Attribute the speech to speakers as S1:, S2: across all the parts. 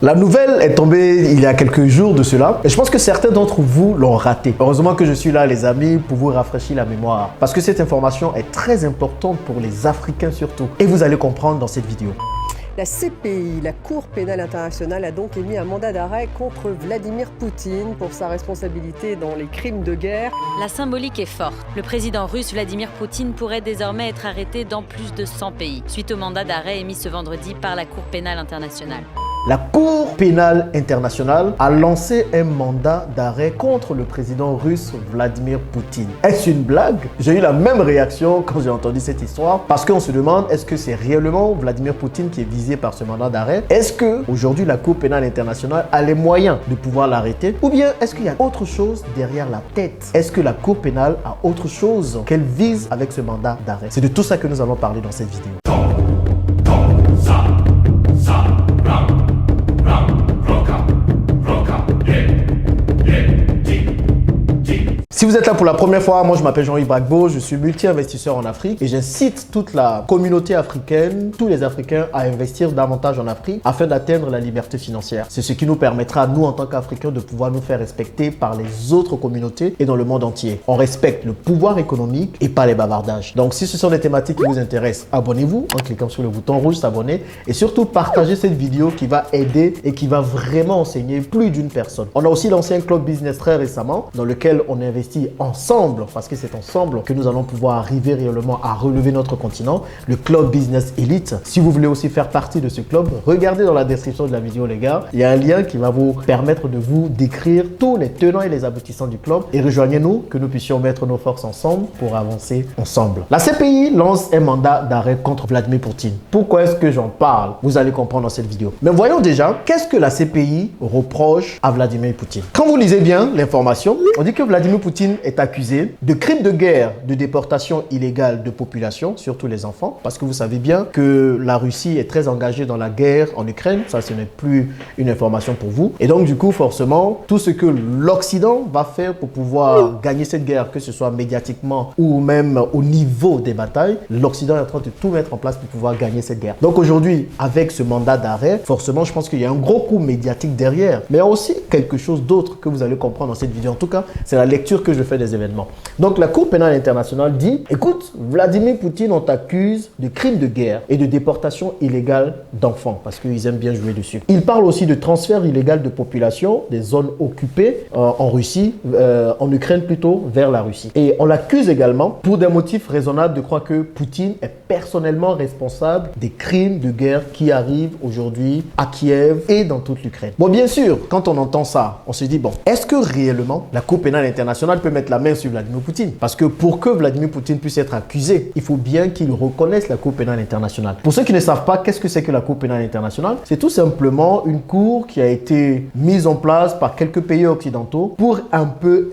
S1: La nouvelle est tombée il y a quelques jours de cela et je pense que certains d'entre vous l'ont raté. Heureusement que je suis là les amis pour vous rafraîchir la mémoire parce que cette information est très importante pour les Africains surtout et vous allez comprendre dans cette vidéo.
S2: La CPI, la Cour pénale internationale, a donc émis un mandat d'arrêt contre Vladimir Poutine pour sa responsabilité dans les crimes de guerre.
S3: La symbolique est forte. Le président russe Vladimir Poutine pourrait désormais être arrêté dans plus de 100 pays, suite au mandat d'arrêt émis ce vendredi par la Cour pénale internationale.
S1: La Cour pénale internationale a lancé un mandat d'arrêt contre le président russe Vladimir Poutine. Est-ce une blague? J'ai eu la même réaction quand j'ai entendu cette histoire parce qu'on se demande est-ce que c'est réellement Vladimir Poutine qui est visé par ce mandat d'arrêt? Est-ce que aujourd'hui la Cour pénale internationale a les moyens de pouvoir l'arrêter? Ou bien est-ce qu'il y a autre chose derrière la tête? Est-ce que la Cour pénale a autre chose qu'elle vise avec ce mandat d'arrêt? C'est de tout ça que nous allons parler dans cette vidéo. Si vous êtes là pour la première fois, moi je m'appelle Jean-Yves Bragbo, je suis multi-investisseur en Afrique et j'incite toute la communauté africaine, tous les Africains à investir davantage en Afrique afin d'atteindre la liberté financière. C'est ce qui nous permettra, nous en tant qu'Africains, de pouvoir nous faire respecter par les autres communautés et dans le monde entier. On respecte le pouvoir économique et pas les bavardages. Donc si ce sont des thématiques qui vous intéressent, abonnez-vous en cliquant sur le bouton rouge s'abonner et surtout partagez cette vidéo qui va aider et qui va vraiment enseigner plus d'une personne. On a aussi lancé un club business très récemment dans lequel on investit ensemble, parce que c'est ensemble que nous allons pouvoir arriver réellement à relever notre continent, le Club Business Elite. Si vous voulez aussi faire partie de ce club, regardez dans la description de la vidéo les gars, il y a un lien qui va vous permettre de vous décrire tous les tenants et les aboutissants du club et rejoignez-nous que nous puissions mettre nos forces ensemble pour avancer ensemble. La CPI lance un mandat d'arrêt contre Vladimir Poutine. Pourquoi est-ce que j'en parle? Vous allez comprendre dans cette vidéo. Mais voyons déjà, qu'est-ce que la CPI reproche à Vladimir Poutine? Quand vous lisez bien l'information, on dit que Vladimir Poutine est accusé de crimes de guerre, de déportation illégale de population, surtout les enfants, parce que vous savez bien que la Russie est très engagée dans la guerre en Ukraine, ça ce n'est plus une information pour vous. Et donc du coup, forcément, tout ce que l'Occident va faire pour pouvoir gagner cette guerre, que ce soit médiatiquement ou même au niveau des batailles, l'Occident est en train de tout mettre en place pour pouvoir gagner cette guerre. Donc aujourd'hui, avec ce mandat d'arrêt, forcément, je pense qu'il y a un gros coup médiatique derrière, mais il y a aussi quelque chose d'autre que vous allez comprendre dans cette vidéo. En tout cas, c'est la lecture que je fais des événements. Donc la Cour pénale internationale dit, écoute, Vladimir Poutine, on t'accuse de crimes de guerre et de déportation illégale d'enfants, parce qu'ils aiment bien jouer dessus. Il parle aussi de transfert illégal de population des zones occupées en Russie, en Ukraine plutôt, vers la Russie. Et on l'accuse également pour des motifs raisonnables de croire que Poutine est personnellement responsable des crimes de guerre qui arrivent aujourd'hui à Kiev et dans toute l'Ukraine. Bon, bien sûr, quand on entend ça, on se dit, bon, est-ce que réellement la Cour pénale internationale peut mettre la main sur Vladimir Poutine? Parce que pour que Vladimir Poutine puisse être accusé, il faut bien qu'il reconnaisse la Cour pénale internationale. Pour ceux qui ne savent pas, qu'est-ce que c'est que la Cour pénale internationale? C'est tout simplement une cour qui a été mise en place par quelques pays occidentaux pour un peu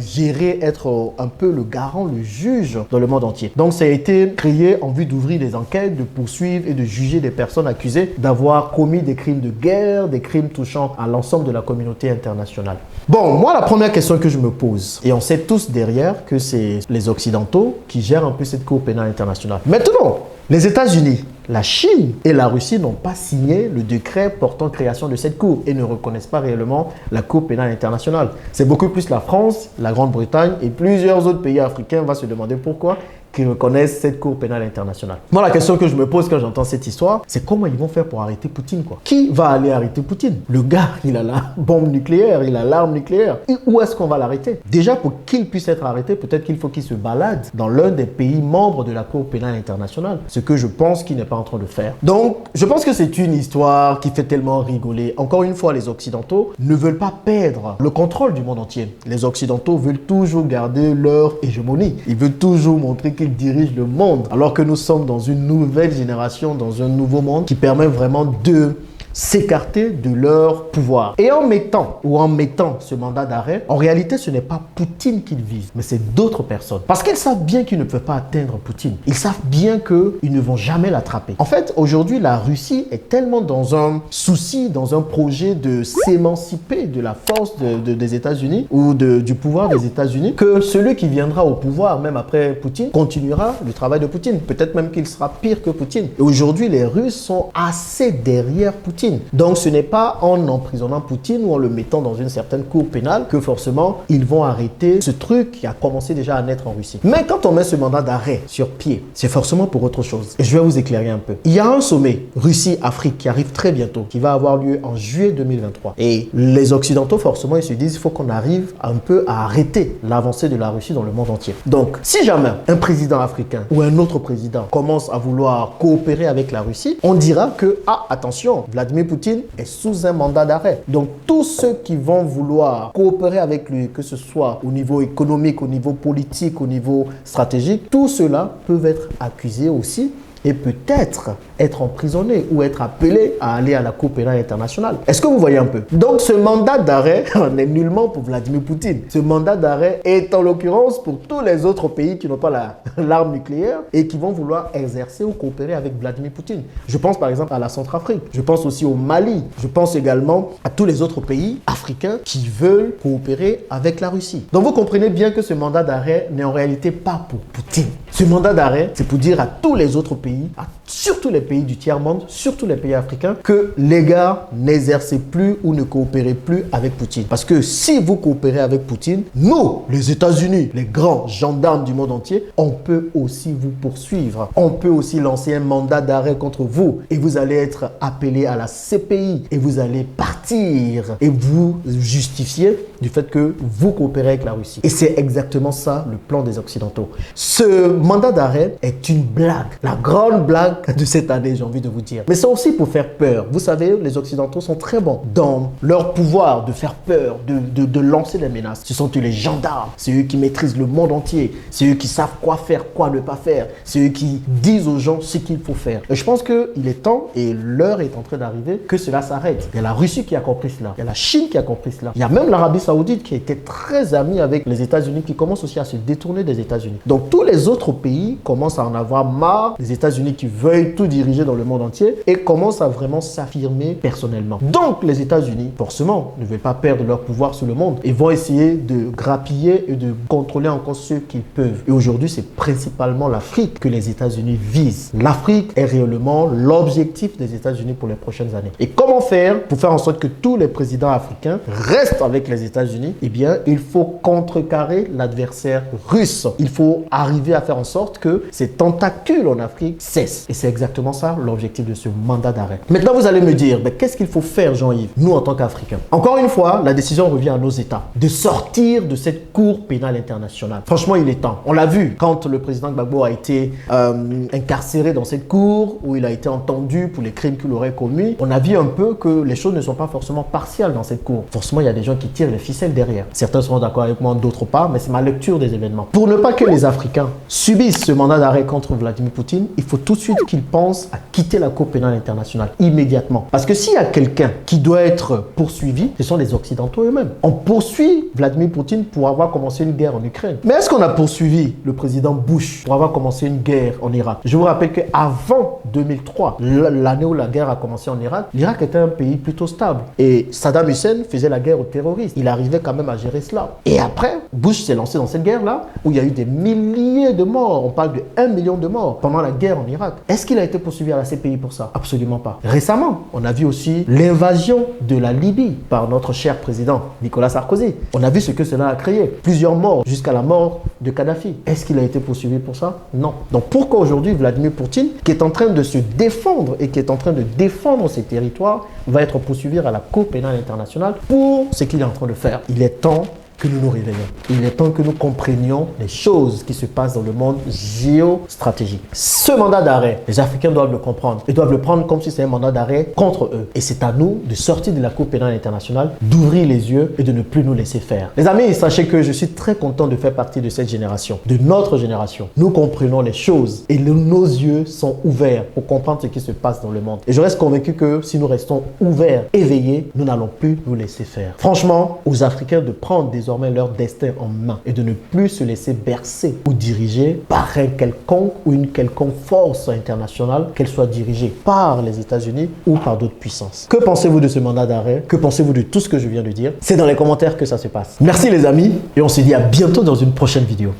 S1: gérer, être un peu le garant, le juge dans le monde entier. Donc ça a été créé en vue d'ouvrir des enquêtes, de poursuivre et de juger des personnes accusées d'avoir commis des crimes de guerre, des crimes touchant à l'ensemble de la communauté internationale. Bon, moi la première question que je me pose, et on sait tous derrière que c'est les Occidentaux qui gèrent un peu cette Cour pénale internationale. Maintenant, les États-Unis, la Chine et la Russie n'ont pas signé le décret portant création de cette cour et ne reconnaissent pas réellement la Cour pénale internationale. C'est beaucoup plus la France, la Grande-Bretagne et plusieurs autres pays africains vont se demander pourquoi qui reconnaissent cette Cour pénale internationale. Moi, la question que je me pose quand j'entends cette histoire, c'est comment ils vont faire pour arrêter Poutine, quoi. Qui va aller arrêter Poutine? Le gars, il a la bombe nucléaire, il a l'arme nucléaire. Et où est-ce qu'on va l'arrêter? Déjà, pour qu'il puisse être arrêté, peut-être qu'il faut qu'il se balade dans l'un des pays membres de la Cour pénale internationale, ce que je pense qu'il n'est pas en train de faire. Donc, je pense que c'est une histoire qui fait tellement rigoler. Encore une fois, les Occidentaux ne veulent pas perdre le contrôle du monde entier. Les Occidentaux veulent toujours garder leur hégémonie. Ils veulent toujours montrer qu'ils dirigent le monde, alors que nous sommes dans une nouvelle génération, dans un nouveau monde qui permet vraiment de s'écarter de leur pouvoir. Et en mettant ce mandat d'arrêt, en réalité, ce n'est pas Poutine qu'ils visent, mais c'est d'autres personnes. Parce qu'ils savent bien qu'ils ne peuvent pas atteindre Poutine. Ils savent bien qu'ils ne vont jamais l'attraper. En fait, aujourd'hui, la Russie est tellement dans un souci, dans un projet de s'émanciper de la force des États-Unis ou du pouvoir des États-Unis, que celui qui viendra au pouvoir, même après Poutine, continuera le travail de Poutine. Peut-être même qu'il sera pire que Poutine. Et aujourd'hui, les Russes sont assez derrière Poutine. Poutine. Donc ce n'est pas en emprisonnant Poutine ou en le mettant dans une certaine cour pénale que forcément ils vont arrêter ce truc qui a commencé déjà à naître en Russie. Mais quand on met ce mandat d'arrêt sur pied, c'est forcément pour autre chose. Et je vais vous éclairer un peu. Il y a un sommet Russie-Afrique qui arrive très bientôt, qui va avoir lieu en juillet 2023. Et les Occidentaux, forcément, ils se disent il faut qu'on arrive un peu à arrêter l'avancée de la Russie dans le monde entier. Donc, si jamais un président africain ou un autre président commence à vouloir coopérer avec la Russie, on dira que, ah, attention, Vladimir Poutine est sous un mandat d'arrêt. Donc, tous ceux qui vont vouloir coopérer avec lui, que ce soit au niveau économique, au niveau politique, au niveau stratégique, tous ceux-là peuvent être accusés aussi et peut-être être emprisonné ou être appelé à aller à la Cour pénale internationale. Est-ce que vous voyez un peu? Donc ce mandat d'arrêt n'est nullement pour Vladimir Poutine. Ce mandat d'arrêt est en l'occurrence pour tous les autres pays qui n'ont pas l'arme nucléaire et qui vont vouloir exercer ou coopérer avec Vladimir Poutine. Je pense par exemple à la Centrafrique. Je pense aussi au Mali. Je pense également à tous les autres pays africains qui veulent coopérer avec la Russie. Donc vous comprenez bien que ce mandat d'arrêt n'est en réalité pas pour Poutine. Ce mandat d'arrêt, c'est pour dire à tous les autres pays, surtout les pays du tiers-monde, surtout les pays africains, que les gars, n'exercez plus ou ne coopérez plus avec Poutine. Parce que si vous coopérez avec Poutine, nous, les États-Unis, les grands gendarmes du monde entier, on peut aussi vous poursuivre. On peut aussi lancer un mandat d'arrêt contre vous et vous allez être appelé à la CPI et vous allez partir et vous justifier du fait que vous coopérez avec la Russie. Et c'est exactement ça le plan des Occidentaux. Ce mandat d'arrêt est une blague, la grande blague de cette année, j'ai envie de vous dire. Mais c'est aussi pour faire peur. Vous savez, les Occidentaux sont très bons dans leur pouvoir de faire peur, de lancer des menaces. Ce sont eux les gendarmes, c'est eux qui maîtrisent le monde entier, c'est eux qui savent quoi faire, quoi ne pas faire, c'est eux qui disent aux gens ce qu'il faut faire. Et je pense qu'il est temps, et l'heure est en train d'arriver, que cela s'arrête. Il y a la Russie qui a compris cela, il y a la Chine qui a compris cela, il y a même l'Arabie Saoudite qui était très amie avec les États-Unis, qui commence aussi à se détourner des États-Unis. Donc tous les autres pays commencent à en avoir marre des États-Unis qui veulent tout diriger dans le monde entier et commencent à vraiment s'affirmer personnellement. Donc les États-Unis, forcément, ne veulent pas perdre leur pouvoir sur le monde et vont essayer de grappiller et de contrôler encore ceux qu'ils peuvent. Et aujourd'hui, c'est principalement l'Afrique que les États-Unis visent. L'Afrique est réellement l'objectif des États-Unis pour les prochaines années. Et comment faire pour faire en sorte que tous les présidents africains restent avec les États-Unis? Eh bien, il faut contrecarrer l'adversaire russe. Il faut arriver à faire en sorte que ces tentacules en Afrique cessent. Et c'est exactement ça l'objectif de ce mandat d'arrêt. Maintenant, vous allez me dire, qu'est-ce qu'il faut faire, Jean-Yves, nous en tant qu'Africains? Encore une fois, la décision revient à nos États de sortir de cette Cour pénale internationale. Franchement, il est temps. On l'a vu quand le président Gbagbo a été incarcéré dans cette cour, où il a été entendu pour les crimes qu'il aurait commis. On a vu un peu que les choses ne sont pas forcément partiales dans cette cour. Forcément, il y a des gens qui tirent les ficelles derrière. Certains seront d'accord avec moi, d'autres pas, mais c'est ma lecture des événements. Pour ne pas que les Africains subissent ce mandat d'arrêt contre Vladimir Poutine, il faut tout de suite qu'ils pensent à quitter la Cour pénale internationale immédiatement. Parce que s'il y a quelqu'un qui doit être poursuivi, ce sont les Occidentaux eux-mêmes. On poursuit Vladimir Poutine pour avoir commencé une guerre en Ukraine. Mais est-ce qu'on a poursuivi le président Bush pour avoir commencé une guerre en Irak? Je vous rappelle qu'avant 2003, l'année où la guerre a commencé en Irak, l'Irak était un pays plutôt stable. Et Saddam Hussein faisait la guerre aux terroristes. Il arrivait quand même à gérer cela. Et après, Bush s'est lancé dans cette guerre-là, où il y a eu des milliers de morts. On parle de 1 million de morts pendant la guerre en Irak. Est-ce qu'il a été poursuivi à la CPI pour ça? Absolument pas. Récemment, on a vu aussi l'invasion de la Libye par notre cher président Nicolas Sarkozy. On a vu ce que cela a créé. Plusieurs morts jusqu'à la mort de Kadhafi. Est-ce qu'il a été poursuivi pour ça? Non. Donc pourquoi aujourd'hui Vladimir Poutine, qui est en train de se défendre et qui est en train de défendre ses territoires, va être poursuivi à la Cour pénale internationale pour ce qu'il est en train de faire? Il est temps que nous nous réveillons. Il est temps que nous comprenions les choses qui se passent dans le monde géostratégique. Ce mandat d'arrêt, les Africains doivent le comprendre. Ils doivent le prendre comme si c'était un mandat d'arrêt contre eux. Et c'est à nous de sortir de la Cour pénale internationale, d'ouvrir les yeux et de ne plus nous laisser faire. Les amis, sachez que je suis très content de faire partie de cette génération, de notre génération. Nous comprenons les choses et nos yeux sont ouverts pour comprendre ce qui se passe dans le monde. Et je reste convaincu que si nous restons ouverts, éveillés, nous n'allons plus nous laisser faire. Franchement, aux Africains de prendre désormais leur destin en main et de ne plus se laisser bercer ou diriger par un quelconque ou une quelconque force internationale, qu'elle soit dirigée par les États-Unis ou par d'autres puissances. Que pensez-vous de ce mandat d'arrêt? Que pensez-vous de tout ce que je viens de dire? C'est dans les commentaires que ça se passe. Merci les amis et on se dit à bientôt dans une prochaine vidéo.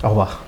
S1: Au revoir.